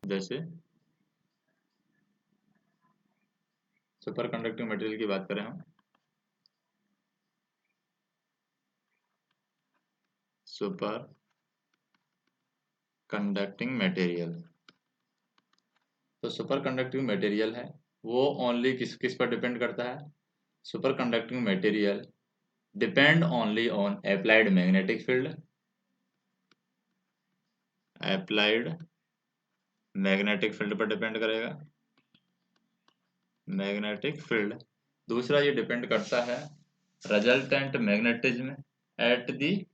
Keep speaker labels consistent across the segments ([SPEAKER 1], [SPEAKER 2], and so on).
[SPEAKER 1] जैसे super conducting material की बात करें हम, सुपर कंडक्टिंग मटेरियल, तो सुपर कंडक्टिंग मटेरियल है वो ओनली किस किस पर डिपेंड करता है? Super conducting material depend only on applied magnetic field, applied magnetic field पर डिपेंड करेगा, मैग्नेटिक फील्ड। दूसरा ये डिपेंड करता है resultant magnetism at the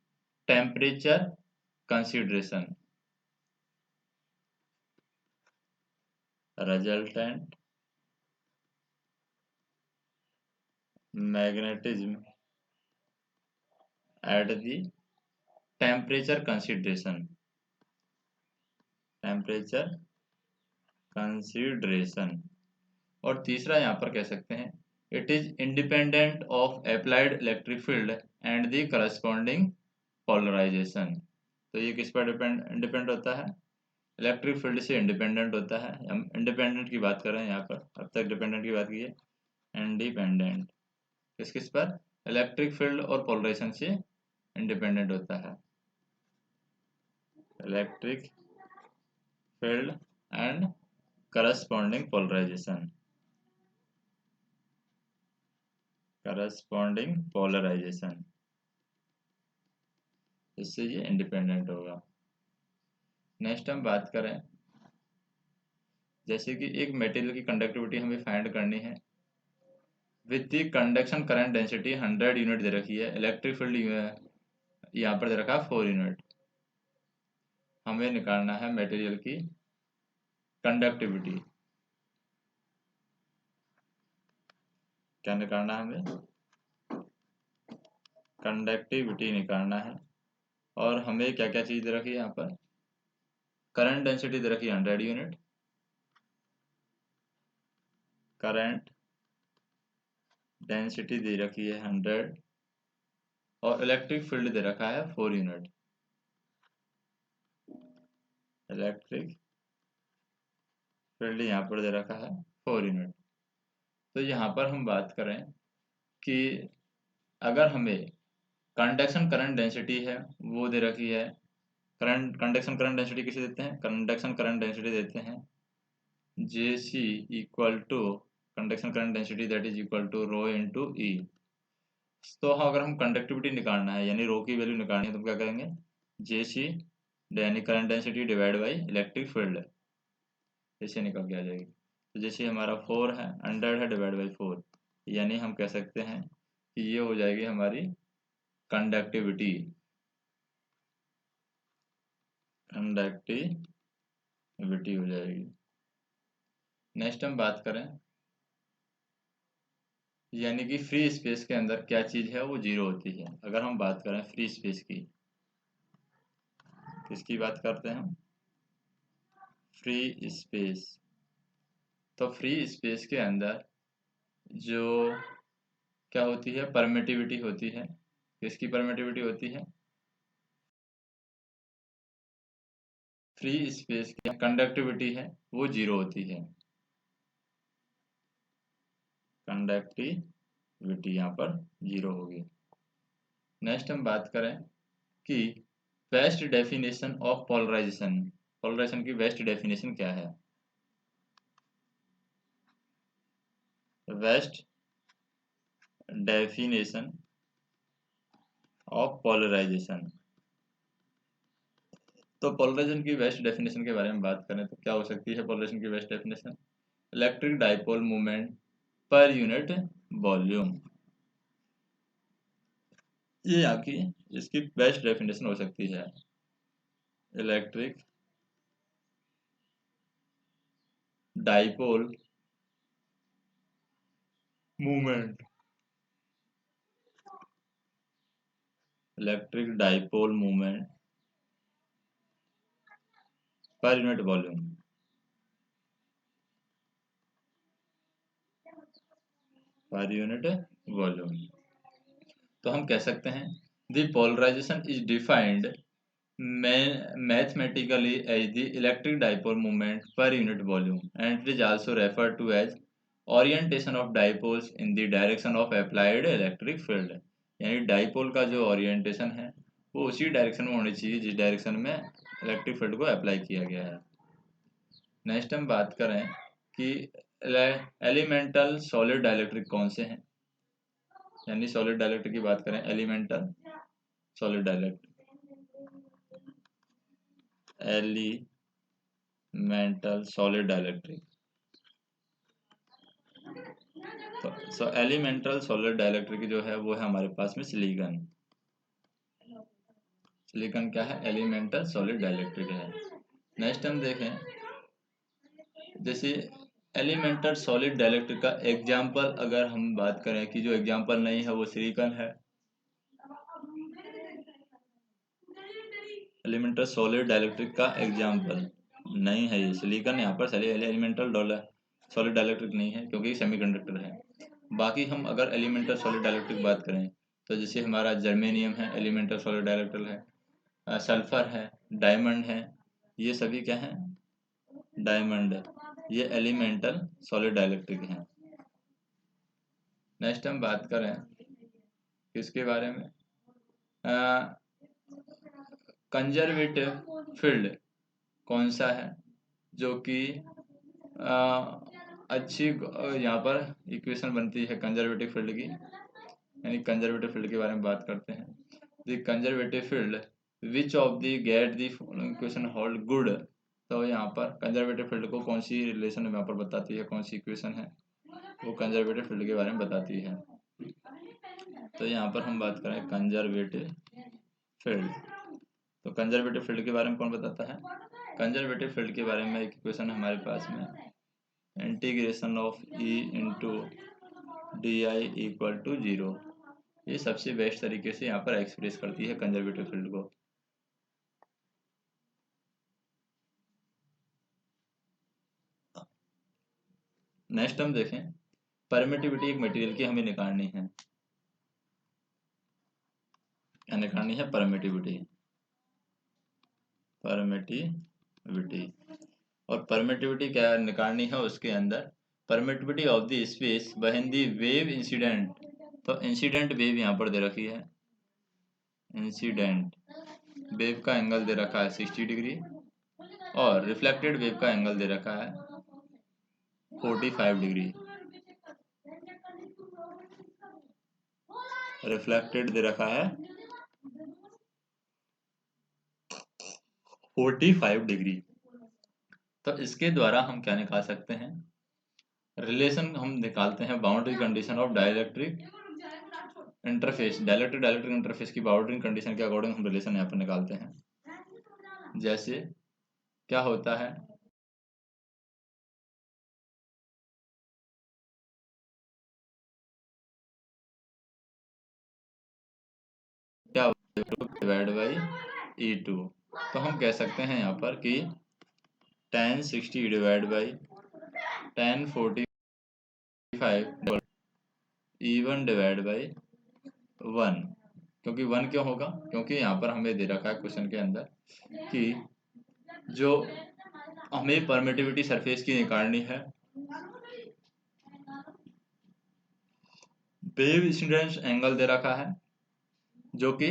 [SPEAKER 1] temperature consideration, resultant magnetism at the temperature consideration, temperature consideration. और तीसरा यहाँ पर कह सकते हैं it is independent of applied electric field and the corresponding polarization. तो ये किस पर डिपेंड होता है? इलेक्ट्रिक फील्ड से इंडिपेंडेंट होता है। हम इंडिपेंडेंट की बात कर रहे हैं यहाँ पर, अब तक डिपेंडेंट की बात की है। इंडिपेंडेंट किस किस पर? इलेक्ट्रिक फील्ड और पोलराइजेशन से इंडिपेंडेंट होता है, electric field and corresponding polarization, corresponding polarization, इससे ये इंडिपेंडेंट होगा। नेक्स्ट हम बात करें, जैसे कि एक मटेरियल की कंडक्टिविटी हमें फाइंड करनी है with the conduction current density 100 unit दे रखी है, इलेक्ट्रिक फील्ड यहाँ पर दे रखा है 4 यूनिट। हमें निकालना है मटेरियल की कंडक्टिविटी। क्या निकालना है हमें? कंडक्टिविटी निकालना है। और हमें क्या क्या चीज़ दे रखी है यहाँ पर? करंट डेंसिटी दे रखी है 100 यूनिट, करंट डेंसिटी दे रखी है 100, और इलेक्ट्रिक फील्ड दे रखा है 4 यूनिट, इलेक्ट्रिक फील्ड यहाँ पर दे रखा है 4 यूनिट। तो यहाँ पर हम बात करें कि अगर हमें कंडक्शन करंट डेंसिटी है वो दे रखी है, करंट कंडक्शन करंट डेंसिटी किसे देते हैं? कंडक्शन करंट डेंसिटी देते हैं J C equal to conduction current density that is equal to rho into E. तो हाँ, अगर हम कंडक्टिविटी निकालना है यानी रो की वैल्यू निकालनी है तो हम क्या करेंगे? जे सी यानी current density divide by electric field, ऐसे निकल के आ जाएगी। तो जैसे हमारा 4 है, 100 है, डिवाइड बाई 4, यानी हम कह सकते हैं कि ये हो जाएगी हमारी कंडक्टिविटी, कंडक्टिविटी हो जाएगी। नेक्स्ट हम बात करें, यानी कि फ्री स्पेस के अंदर क्या चीज़ है वो जीरो होती है। अगर हम बात करें फ्री स्पेस की, किसकी बात करते हैं हम? Free space. तो फ्री स्पेस के अंदर जो क्या होती है? परमिटिविटी होती है। किसकी परमिटिविटी होती है? फ्री स्पेस की कंडक्टिविटी है वो जीरो होती है, कंडक्टिविटी यहाँ पर जीरो होगी। नेक्स्ट हम बात करें कि best definition of polarization, polarization की बेस्ट डेफिनेशन क्या है? Best definition of polarization. तो पोलराइजेशन की बेस्ट डेफिनेशन के बारे में बात करें तो क्या हो सकती है पोलराइजेशन की best definition? Electric dipole moment per unit volume, ये यहाँ की इसकी बेस्ट डेफिनेशन हो सकती है। Electric dipole movement, electric dipole movement per unit volume, per unit volume. तो हम कह सकते हैं the polarization is defined mathematically as the electric dipole moment per unit volume, and it is also referred to as orientation of dipoles in the direction of applied electric field। यानी dipole का जो orientation है वो उसी direction में होनी चाहिए जिस डायरेक्शन में इलेक्ट्रिक फील्ड को अप्लाई किया गया है। नेक्स्ट हम बात करें कि एलिमेंटल सॉलिड डाइलेक्ट्रिक कौन से हैं, यानी सॉलिड डाइलेक्ट्रिक की बात करें, elemental solid dielectric, elemental solid dielectric. तो एलिमेंटल सॉलिड डाइलेक्ट्रिक जो है वो है हमारे पास में सिलिकॉन। सिलिकॉन क्या है, एलिमेंटल सॉलिड डाइलेक्ट्रिक है। नेक्स्ट हम देखें, जैसे एलिमेंटल सॉलिड डाइलेक्ट्रिक का एग्जाम्पल अगर हम बात करें कि जो एग्जाम्पल नहीं है वो सिलिकॉन है। एलिमेंटल सॉलिड डाइलेक्ट्रिक का एग्जाम्पल नहीं है ये सिलिकॉन, यहाँ पर एलिमेंटल सॉलिड डाइलेक्ट्रिक नहीं है क्योंकि सेमीकंडक्टर है। बाकी हम अगर एलिमेंटल सॉलिड डाइलेक्ट्रिक बात करें तो जैसे हमारा जर्मेनियम है, एलिमेंटल सॉलिड डाइलेक्ट्रिक है, सल्फर है, डायमंड है, ये सभी क्या है, डायमंड, ये एलिमेंटल सॉलिड डाइलेक्ट्रिक है। नेक्स्ट हम बात करें किसके बारे में, कंजर्वेटिव फील्ड कौन सा है जो कि अच्छी यहाँ पर इक्वेशन बनती है कंजर्वेटिव फील्ड की, यानी कंजर्वेटिव फील्ड के बारे में बात करते हैं। The conservative field which of the get the equation hold good, तो यहाँ पर कंजर्वेटिव फील्ड को कौन सी रिलेशन यहाँ पर बताती है, कौन सी इक्वेशन है वो कंजर्वेटिव फील्ड के बारे में बताती है। तो यहाँ पर हम बात करें कंजर्वेटिव फील्ड, तो कंजर्वेटिव फील्ड के बारे में कौन बताता है, कंजर्वेटिव फील्ड के बारे में एक इक्वेशन हमारे पास में, integration of E into D I equal to 0, ये सबसे बेस्ट तरीके से यहाँ पर एक्सप्रेस करती है कंजर्वेटिव फील्ड को। नेक्स्ट हम देखें, परमिटिविटी एक मटेरियल की हमें निकालनी है, निकालनी है परमिटिविटी, और परमिटिविटी क्या निकालनी है उसके अंदर, permittivity of the space when the wave incident, तो इंसिडेंट वेव यहाँ पर दे रखी है, इंसिडेंट वेव का एंगल दे रखा है 60 डिग्री और रिफ्लेक्टेड वेव का एंगल दे रखा है 45 डिग्री, रिफ्लेक्टेड दे रखा है 45 डिग्री। तो इसके द्वारा हम क्या निकाल सकते हैं, रिलेशन हम निकालते हैं boundary condition of dielectric interface, dielectric interface की बाउंड्री कंडीशन के अकॉर्डिंग हम रिलेशन यहाँ पर निकालते हैं। जैसे क्या होता है, क्या डिवाइड बाई E2, तो हम कह सकते हैं यहाँ पर कि tan 60 divide by tan 45 E1 divide by 1, क्योंकि 1 क्यों होगा, क्योंकि यहाँ पर हमें दे रखा है क्वेश्चन के अंदर कि जो हमें परमिटिविटी सरफेस की निकालनी है, वेव इंसिडेंस एंगल दे रखा है जो कि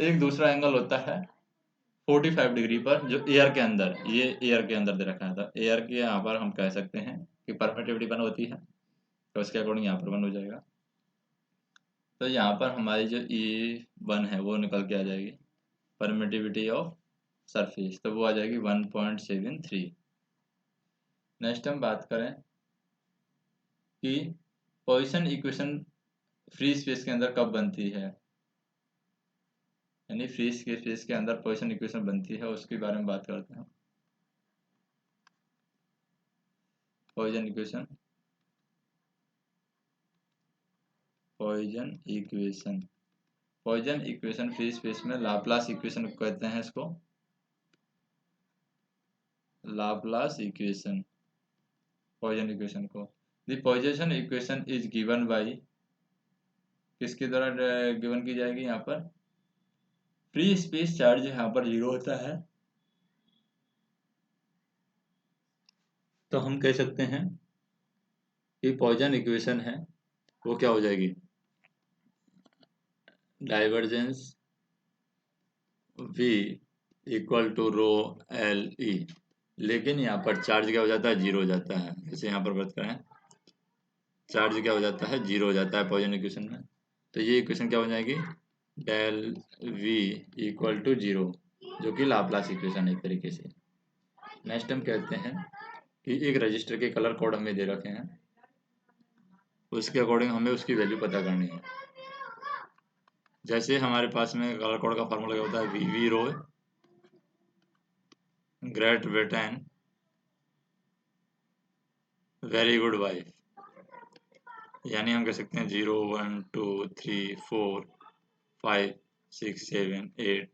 [SPEAKER 1] एक दूसरा एंगल होता है 45 डिग्री पर, जो एयर के अंदर, ये एयर के अंदर दे रखा है, तो एयर के यहाँ पर हम कह सकते हैं कि परमिटिविटी 1 होती है, तो उसके अकॉर्डिंग यहाँ पर 1 हो जाएगा। तो यहाँ पर हमारी जो E1 है वो निकल के आ जाएगी, परमिटिविटी ऑफ सरफेस, तो वो आ जाएगी 1.73। नेक्स्ट हम बात करें कि पोजीशन इक्वेशन फ्री स्पेस के अंदर कब बनती है, यानी फ्री स्पेस के अंदर पोजीशन इक्वेशन बनती है उसके बारे में बात करते हैं। पोजीशन इक्वेशन फ्री स्पेस में लाप्लास इक्वेशन कहते हैं, इसको लाप्लास इक्वेशन, पोजीशन इक्वेशन को। The position equation is given by, किसके द्वारा गिवन की जाएगी यहाँ पर, फ्री स्पेस चार्ज यहाँ पर 0 होता है, तो हम कह सकते हैं कि पॉइसन इक्वेशन है वो क्या हो जाएगी, divergence V equal to rho L E. लेकिन यहाँ पर चार्ज क्या हो जाता है, 0 हो जाता है। जैसे यहाँ पर बात करें, चार्ज क्या हो जाता है, 0 हो जाता है पॉइसन इक्वेशन में। तो ये इक्वेशन क्या हो जाएगी, डेल V इक्वल टू 0, जो कि लाप्लास इक्वेशन है एक तरीके से। नेक्स्ट हम कहते हैं कि एक रजिस्टर के कलर कोड हमें दे रखे हैं, उसके अकॉर्डिंग हमें उसकी वैल्यू पता करनी है। जैसे हमारे पास में कलर कोड का फार्मूला क्या होता है, V rho greater than very good wife, यानी हम कह सकते हैं 0 1 2 3 4 5 6 7 8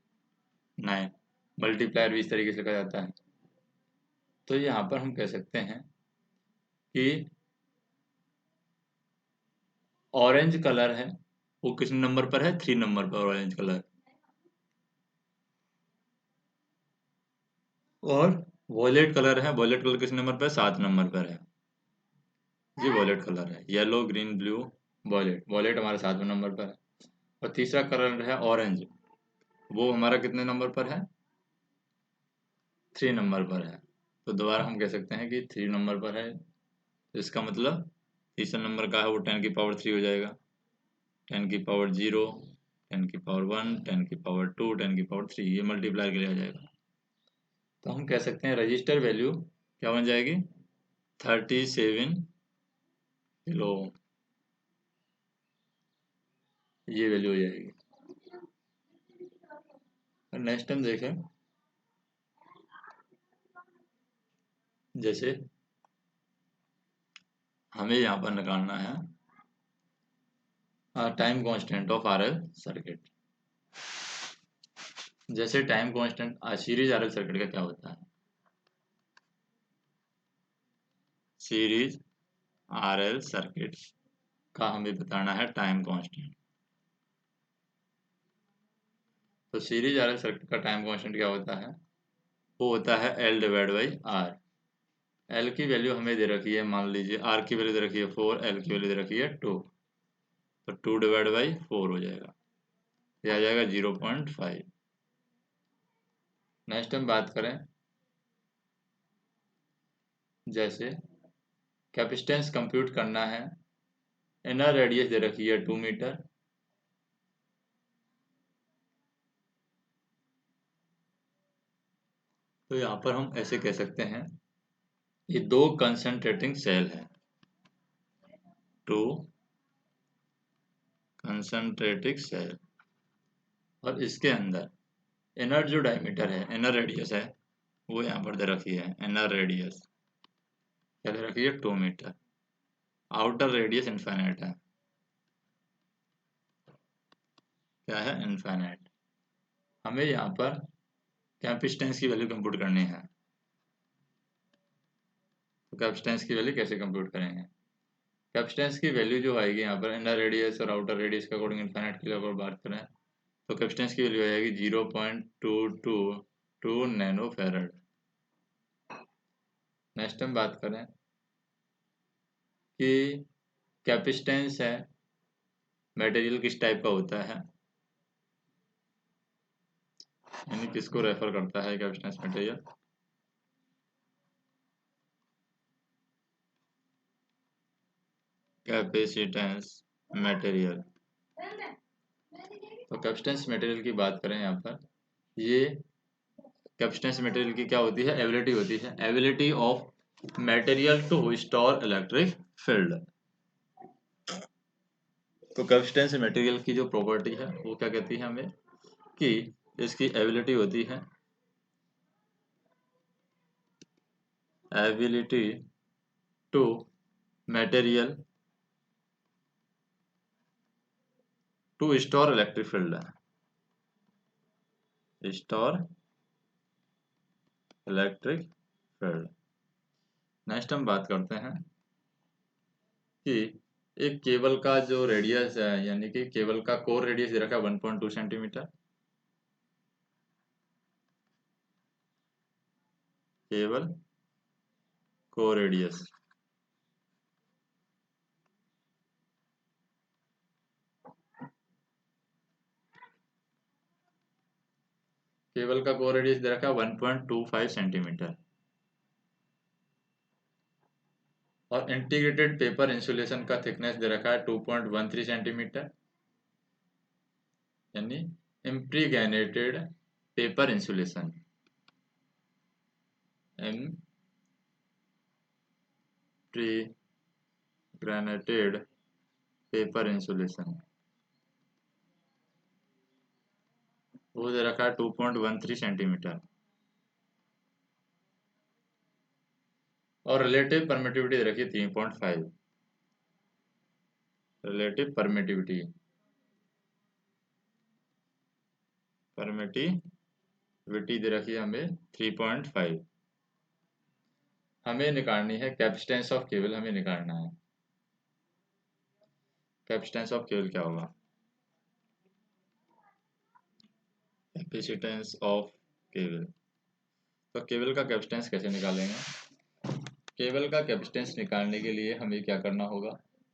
[SPEAKER 1] 9, मल्टीप्लायर भी इस तरीके से लिखा जाता है। तो यहाँ पर हम कह सकते हैं कि ऑरेंज कलर है वो किस नंबर पर है, 3 नंबर पर ऑरेंज कलर। और वॉयलेट कलर है, वॉयलेट कलर किस नंबर पर, 7 नंबर पर है। ये वॉयलेट कलर है, yellow green blue violet, violet हमारे 7वें नंबर पर है। और तीसरा कलर है ऑरेंज, वो हमारा कितने नंबर पर है, 3 नंबर पर है। तो दोबारा हम कह सकते हैं कि 3 नंबर पर है, तो इसका मतलब तीसरा नंबर का है वो 10 की पावर 3 हो जाएगा, 10 की पावर 0, 10 की पावर 1, 10 की पावर 2, 10 की पावर 3, ये मल्टीप्लाई के लिए आ जाएगा। तो हम कह सकते हैं रजिस्टर वैल्यू क्या बन जाएगी, 37 किलो, ये वैल्यू हो जाएगी। नेक्स्ट हम देखें, जैसे हमें यहाँ पर निकालना है time constant of RL circuit. जैसे time constant series RL circuit का क्या होता है, सीरीज आरएल सर्किट का हमें बताना है टाइम कांस्टेंट। तो सीरीज आरएल सर्किट का टाइम कांस्टेंट क्या होता है, वो होता है L divide by R. L की वैल्यू हमें दे रखी है, मान लीजिए R की वैल्यू दे रखी है 4, L की वैल्यू दे रखी है 2, तो 2 डिवाइड बाई 4 हो जाएगा, ये आ जाएगा 0.5। नेक्स्ट हम बात करें, जैसे कैपेसिटेंस कंप्यूट करना है, इनर रेडियस दे रखी है 2 मीटर, तो यहाँ पर हम ऐसे कह सकते हैं ये 2 कंसंट्रेटिंग सेल है, 2 कंसंट्रेटिंग सेल, और इसके अंदर इनर जो डायमीटर है, इनर रेडियस है, वो यहाँ पर दे रखी है, इनर रेडियस क्या दे रखी है, 2 मीटर। आउटर रेडियस इनफाइनाइट है, क्या है, इनफाइनाइट। हमें यहाँ पर कैपेसिटेंस की वैल्यू कंप्यूट करनी है, तो कैपेसिटेंस की वैल्यू कैसे कंप्यूट करेंगे, कैपेसिटेंस की वैल्यू जो आएगी यहाँ पर इनर रेडियस और आउटर रेडियस के अकॉर्डिंग इनफाइनाइट की अगर बात करें, तो कैपेसिटेंस की वैल्यू आ जाएगी 0.222 नैनो फैरड। नेक्स्ट हम बात करें कि कैपेसिटेंस है मटेरियल किस टाइप का होता है, यानी किसको रेफर करता है कैपेसिटेंस मटेरियल, कैपेसिटेंस मटेरियल। तो कैपेसिटेंस मटेरियल की बात करें यहाँ पर, ये कैपेसिटेंस मटेरियल की क्या होती है, एबिलिटी होती है, ability of material to store electric field. तो कैपेसिटेंस मटेरियल की जो प्रॉपर्टी है वो क्या कहती है हमें, कि इसकी एबिलिटी होती है, ability to material to store electric field, store electric field. Next हम बात करते हैं कि एक केबल का जो रेडियस है, यानी कि केबल का कोर रेडियस दे रखा है 1.2 सेंटीमीटर, केबल को रेडियस। केबल का को रेडियस दे रखा है 1.25 सेंटीमीटर और इंटीग्रेटेड पेपर इंसुलेशन का थिकनेस दे रखा है 2.13 सेंटीमीटर, यानी इम्प्रीगैनेटेड पेपर इंसुलेशन इम्प्रीग्रेनेटेड पेपर इंसुलेशन वो दे रखा है 2.13 सेंटीमीटर और रिलेटिव परमिटिविटी दे रखी है 3.5। रिलेटिव परमिटिविटी दे रखी है हमें 3.5। हमें निकालनी है कैपेसिटेंस ऑफ केबल, हमें निकालना है। कैपेसिटेंस ऑफ केबल क्या होगा? कैपेसिटेंस ऑफ केबल, तो केबल का कैपेसिटेंस कैसे निकालेंगे? केबल का कैपेसिटेंस निकालने के लिए हमें क्या करना होगा?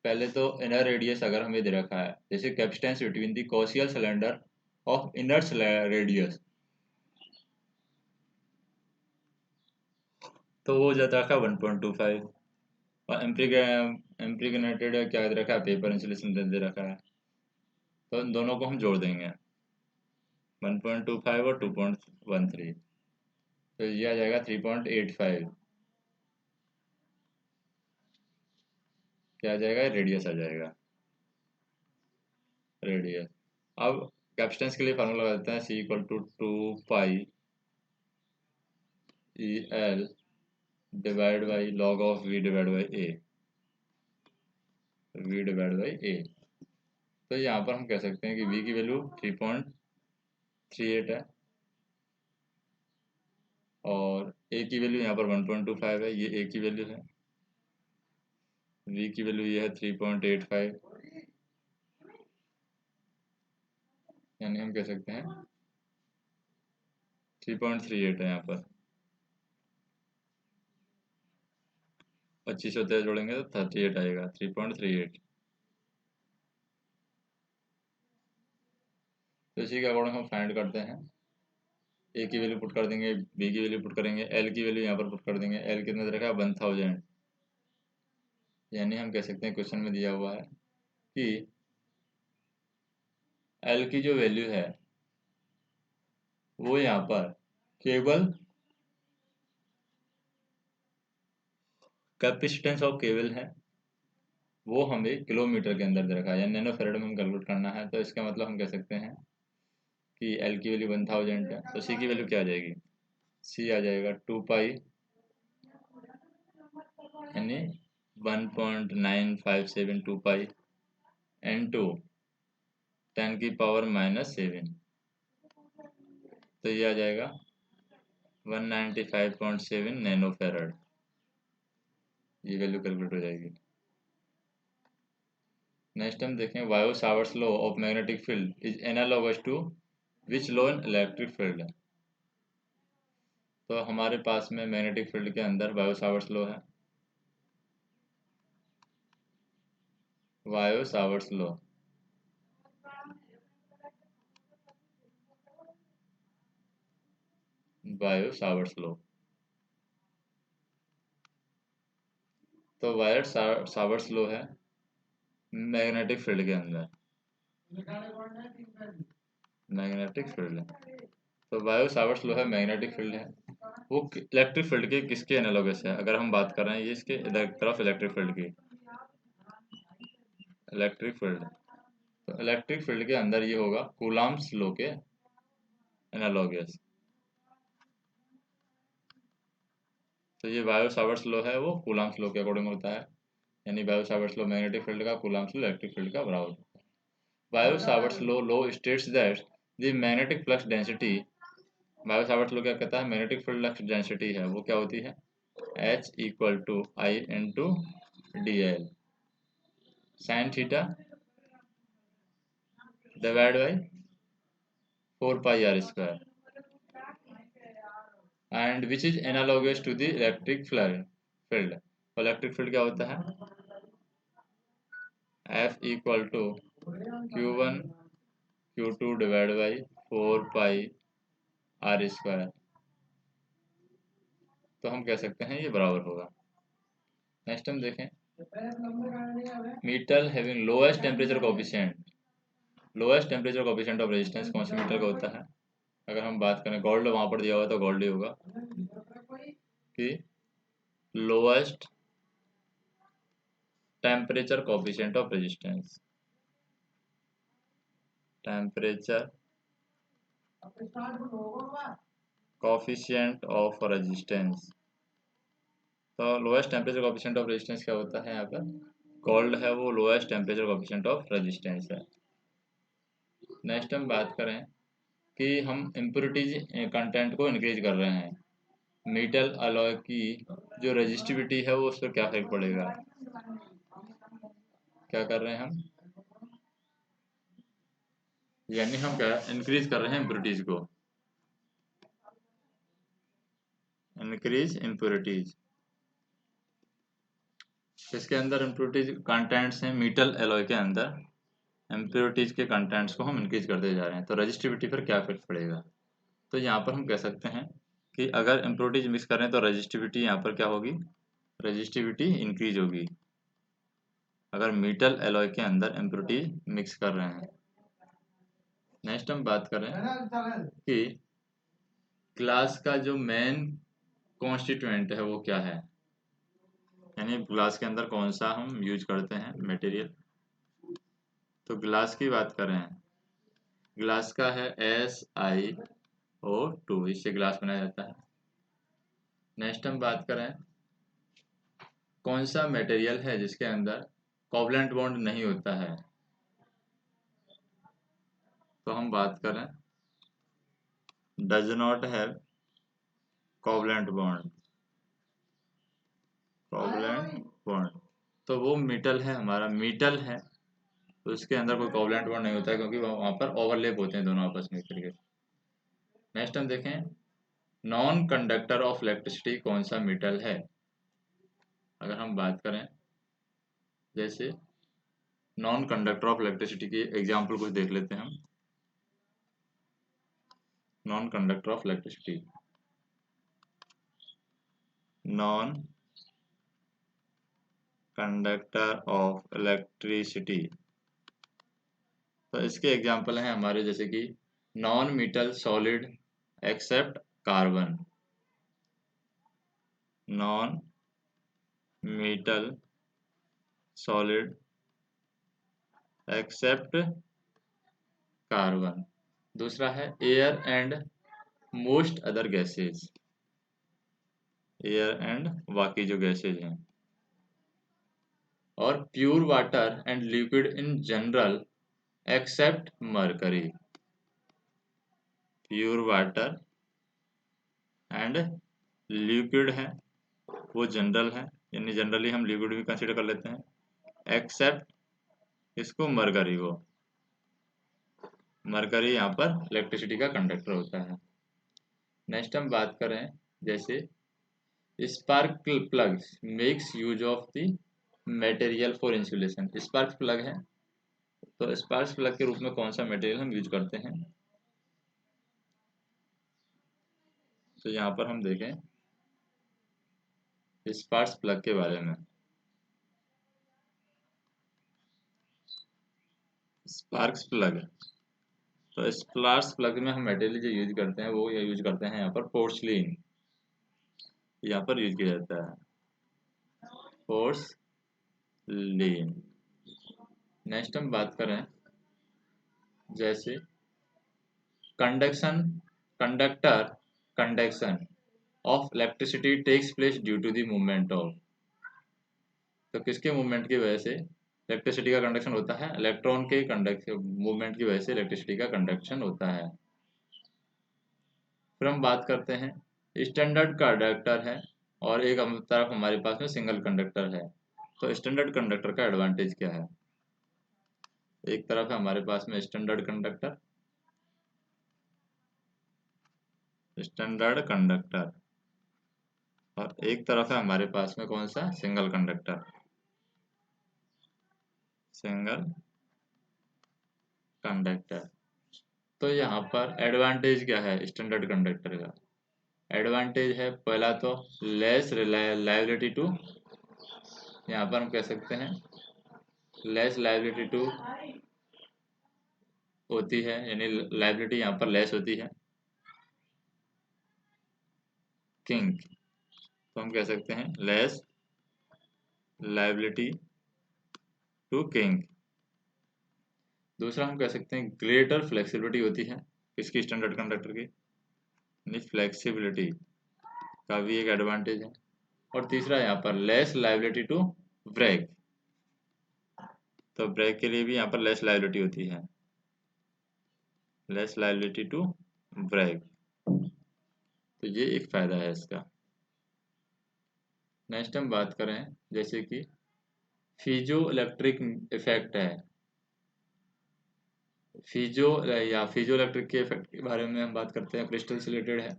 [SPEAKER 1] पहले तो इनर रेडियस अगर हमें दे रखा है, जैसे capacitance between the coaxial cylinder of inner radius, तो वो हो जाता है 1.25 और एम्प्रीगनेटेड क्या दे रखा है? पेपर इंसुलेशन दे रखा है, तो इन दोनों को हम जोड़ देंगे 1.25 और 2.13, तो ये आ जाएगा 3.85। क्या आ जाएगा? रेडियस आ जाएगा, रेडियस। अब कैपेसिटेंस के लिए फार्मूला लगा देते हैं, C equal to 2 pi EL divide by log of V divide by A। तो यहाँ पर हम कह सकते हैं कि V की वैल्यू 3.38 है और A की वैल्यू यहाँ पर 1.25 है, ये A की वैल्यू है। V की वैल्यू ये है 3.85, यानी हम कह सकते हैं 3.38 है यहाँ पर। 25 होते जोड़ेंगे तो 38 आएगा, 3.38। तो इसी के अकॉर्डिंग हम फाइंड करते हैं। ए की वैल्यू पुट कर देंगे, बी की वैल्यू पुट करेंगे, एल की वैल्यू यहाँ पर पुट कर देंगे। एल कितना दे रखा है? 1000, यानी हम कह सकते हैं क्वेश्चन में दिया हुआ है कि एल की जो वैल्यू है वो यहाँ पर केवल कैपेसिटेंस ऑफ केबल है, वो हमें किलोमीटर के अंदर दे रखा है, यानी नैनो फैराड में हम कैलकुलेट करना है। तो इसका मतलब हम कह सकते हैं कि एल की वैल्यू 1000 है, तो सी की वैल्यू क्या आ जाएगी? सी आ जाएगा 2 पाई, यानी 1.9572 पाई N2 10⁻⁻7, तो ये आ जाएगा 195.7 नैनो फैराड। ये वैल्यू कैलकुलेट हो जाएगी। नेक्स्ट हम देखें, वायो Savart's law of magnetic field is analogous to which law in electric field. तो हमारे पास में मैग्नेटिक फील्ड के अंदर वायो सावर्ट्स लॉ है। वायो सावर्ट्स लॉ, वायो सावर्ट्स लॉ, तो वायर सावर्ट्स लॉ है मैग्नेटिक फील्ड के अंदर, मैग्नेटिक फील्ड है। तो वायो सावर्ट्स लॉ है मैग्नेटिक फील्ड है, वो इलेक्ट्रिक फील्ड के किसके एनालॉगस है? अगर हम बात कर रहे हैं ये इसके तरफ इलेक्ट्रिक फील्ड की, इलेक्ट्रिक फील्ड, तो इलेक्ट्रिक फील्ड के अंदर ये होगा कूलम्ब्स लॉ के एनालॉगस। तो ये वायो सावर्ट्स लॉ है, वो कूलम्ब्स लॉ के अकॉर्डिंग होता है, यानी वायो सावर्ट्स लॉ मैग्नेटिक फील्ड का, कूलम्ब्स लॉ इलेक्ट्रिक फील्ड का बराबर होता है। वायो Savart's law states that the magnetic flux density, वायो सावर्ट्स लॉ क्या कहता है? मैग्नेटिक फ्लक्स डेंसिटी है वो क्या होती है? H equal to I into DL sine theta divide by 4 pi R square. And which is analogous to the electric field. Electric field क्या होता है, F equal to Q1 Q2 divide by 4 pi R square. तो हम कह सकते हैं ये बराबर होगा। नेक्स्ट हम देखें, metal having lowest temperature coefficient. Lowest temperature coefficient of resistance कौन सी मीटर का होता है? अगर हम बात करें गोल्ड, वहां पर दिया हुआ तो गोल्ड ही होगा कि lowest temperature coefficient of resistance, temperature coefficient of resistance. तो lowest temperature coefficient of resistance क्या होता है? यहाँ पर गोल्ड है वो lowest temperature coefficient of resistance है। नेक्स्ट हम बात करें कि हम इम्प्योरिटीज कंटेंट को इंक्रीज कर रहे हैं, मेटल अलॉय की जो रेजिस्टिविटी है वो उस पर क्या फर्क पड़ेगा? क्या कर रहे हैं हम, यानी हम क्या इंक्रीज कर रहे हैं इम्प्योरिटीज को, इंक्रीज इम्प्योरिटीज। इसके अंदर इम्प्योरिटीज कंटेंट्स हैं, मेटल अलॉय के अंदर इम्प्योरिटीज के कंटेंट्स को हम इंक्रीज करते जा रहे हैं, तो रेजिस्टिविटी पर क्या इफेक्ट पड़ेगा? तो यहाँ पर हम कह सकते हैं कि अगर इम्प्योरिटीज मिक्स करें तो रेजिस्टिविटी यहाँ पर क्या होगी, रेजिस्टिविटी इंक्रीज होगी अगर मेटल अलॉय के अंदर इम्प्योरिटीज मिक्स कर रहे हैं। नेक्स्ट हम बात करें कि ग्लास का जो मेन कॉन्स्टिट्यूएंट है वो क्या है, यानी ग्लास के अंदर कौन सा हम यूज करते हैं मटेरियल। तो ग्लास की बात करें, ग्लास का है SiO2, इससे ग्लास बनाया जाता है। नेक्स्ट हम बात करें कौन सा मटेरियल है जिसके अंदर कोवलेंट बॉन्ड नहीं होता है, तो हम बात करें does not have covalent bond, covalent bond. तो वो मेटल है, हमारा मेटल है तो उसके अंदर कोई कोवलेंट बॉन्ड नहीं होता है क्योंकि वहाँ पर ओवरलैप होते हैं दोनों आपस में एक तरीके से। नेक्स्ट हम देखें नॉन कंडक्टर ऑफ इलेक्ट्रिसिटी कौन सा मेटल है। अगर हम बात करें जैसे नॉन कंडक्टर ऑफ इलेक्ट्रिसिटी की एग्जाम्पल कुछ देख लेते हैं हम। Non conductor of electricity, non conductor of electricity, तो इसके एग्जाम्पल हैं हमारे जैसे कि non metal solid except carbon, non metal solid except carbon. दूसरा है air and most other gases, air and बाकी जो गैसेज हैं। और pure water and liquid in general except mercury, pure water and liquid है वो जनरल है, यानी जनरली हम लिक्विड भी कंसीडर कर लेते हैं, एक्सेप्ट इसको मरकरी को, मरकरी यहाँ पर इलेक्ट्रिसिटी का कंडक्टर होता है। नेक्स्ट हम बात करें जैसे spark plugs makes use of the material for insulation. Spark plug है तो स्पार्क प्लग के रूप में कौन सा मटेरियल हम यूज करते हैं, तो यहाँ पर हम देखें स्पार्क प्लग के बारे में। स्पार्क प्लग, तो स्पार्क प्लग में हम मटेरियल जो यूज करते हैं वो यूज करते हैं यहाँ पर पोर्सलिन, यहाँ पर यूज किया जाता है पोर्सलिन। नेक्स्ट हम बात करें जैसे conduction, conductor conduction of electricity takes place due to the movement of, तो किसके मूवमेंट की वजह से इलेक्ट्रिसिटी का कंडक्शन होता है, इलेक्ट्रॉन के कंडक्शन मूवमेंट की वजह से इलेक्ट्रिसिटी का कंडक्शन होता है। फिर हम बात करते हैं स्टैंडर्ड कंडक्टर है और एक तरफ हमारे पास में सिंगल कंडक्टर है, तो स्टैंडर्ड कंडक्टर का एडवांटेज क्या है, एक तरफ है हमारे पास में स्टैंडर्ड कंडक्टर, स्टैंडर्ड कंडक्टर और एक तरफ है हमारे पास में कौन सा, सिंगल कंडक्टर, सिंगल कंडक्टर। तो यहाँ पर एडवांटेज क्या है स्टैंडर्ड कंडक्टर का, एडवांटेज है पहला तो लेस लाइबिलिटी टू, यहाँ पर हम कह सकते हैं लेस लाइबिलिटी टू होती है, यानी लाइबिलिटी यहाँ पर लेस होती है, किंग, तो हम कह सकते हैं लेस लाइबिलिटी टू किंग। दूसरा हम कह सकते हैं ग्रेटर फ्लेक्सिबिलिटी होती है किसकी, स्टैंडर्ड कंडक्टर की, यानी फ्लेक्सिबिलिटी का भी एक एडवांटेज है। और तीसरा यहाँ पर लेस लाइबिलिटी टू ब्रेक, तो ब्रेक के लिए भी यहाँ पर लेस लाइबिलिटी होती है, लेस लाइबिलिटी टू ब्रेक, तो ये एक फायदा है इसका। नेक्स्ट हम बात करें जैसे कि फीजो इलेक्ट्रिक इफेक्ट है, फीजो इलेक्ट्रिक के इफेक्ट के बारे में हम बात करते हैं, क्रिस्टल से रिलेटेड है।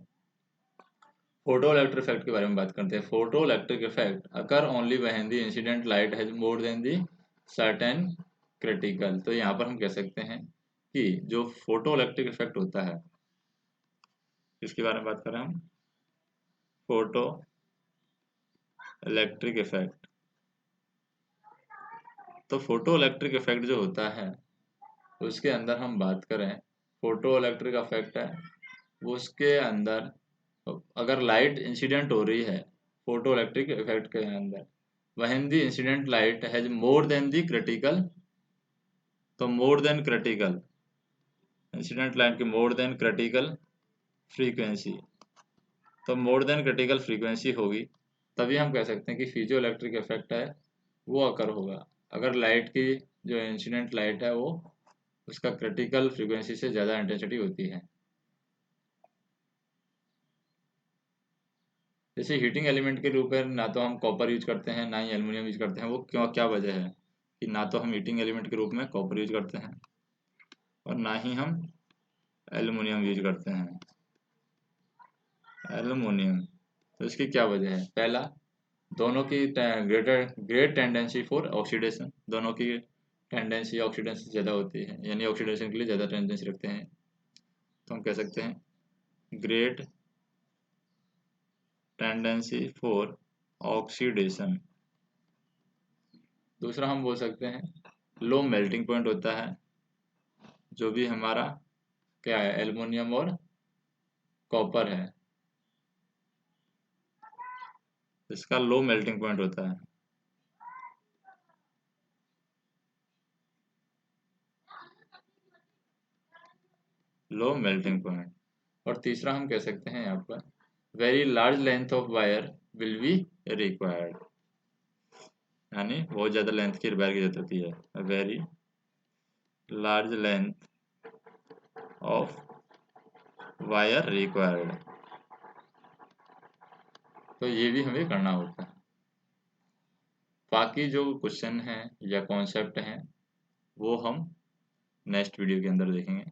[SPEAKER 1] फोटो इलेक्ट्रिक इफेक्ट के बारे में बात करते हैं। Photo electric effect occur only when the incident light has more than the certain critical, तो यहाँ पर हम कह सकते हैं कि जो फोटो इलेक्ट्रिक इफेक्ट होता है, इसके बारे में बात करें हम, फोटो इलेक्ट्रिक इफेक्ट, तो फोटो इलेक्ट्रिक इफेक्ट जो होता है उसके अंदर हम बात करें, फोटो इलेक्ट्रिक इफेक्ट है वो उसके अंदर अगर लाइट इंसिडेंट हो रही है फोटो इलेक्ट्रिक इफेक्ट के अंदर, when the incident light has more than the critical, तो more than critical, incident light की मोर देन क्रिटिकल फ्रीक्वेंसी, तो मोर देन क्रिटिकल फ्रीक्वेंसी होगी तभी हम कह सकते हैं कि फीजो इलेक्ट्रिक इफेक्ट है वो अकर होगा। अगर लाइट की जो इंसिडेंट लाइट है वो उसका क्रिटिकल फ्रीक्वेंसी से ज़्यादा इंटेंसिटी होती है। जैसे हीटिंग एलिमेंट के रूप में ना तो हम कॉपर यूज करते हैं ना ही एल्युमिनियम यूज करते हैं, वो क्यों, क्या वजह है कि ना तो हम हीटिंग एलिमेंट के रूप में कॉपर यूज करते हैं और ना ही हम एल्युमिनियम यूज करते हैं, एल्युमिनियम। तो इसकी क्या वजह है, पहला दोनों की ग्रेट टेंडेंसी फॉर ऑक्सीडेशन, दोनों की टेंडेंसी ऑक्सीडेशन से ज़्यादा होती है, यानी ऑक्सीडेशन के लिए ज़्यादा टेंडेंसी रखते हैं, तो हम कह सकते हैं ग्रेट टेंडेंसी फॉर ऑक्सीडेशन। दूसरा हम बोल सकते हैं लो मेल्टिंग पॉइंट होता है, जो भी हमारा क्या है एल्युमिनियम और कॉपर है, इसका लो मेल्टिंग पॉइंट होता है। Low melting point. और तीसरा हम कह सकते हैं यहाँ पर very large length of wire will be required, यानी बहुत ज़्यादा लेंथ की वायर की जरूरत होती है, very large length of wire required, तो ये भी हमें करना होता है। बाकी जो क्वेश्चन हैं या कॉन्सेप्ट हैं वो हम नेक्स्ट वीडियो के अंदर देखेंगे।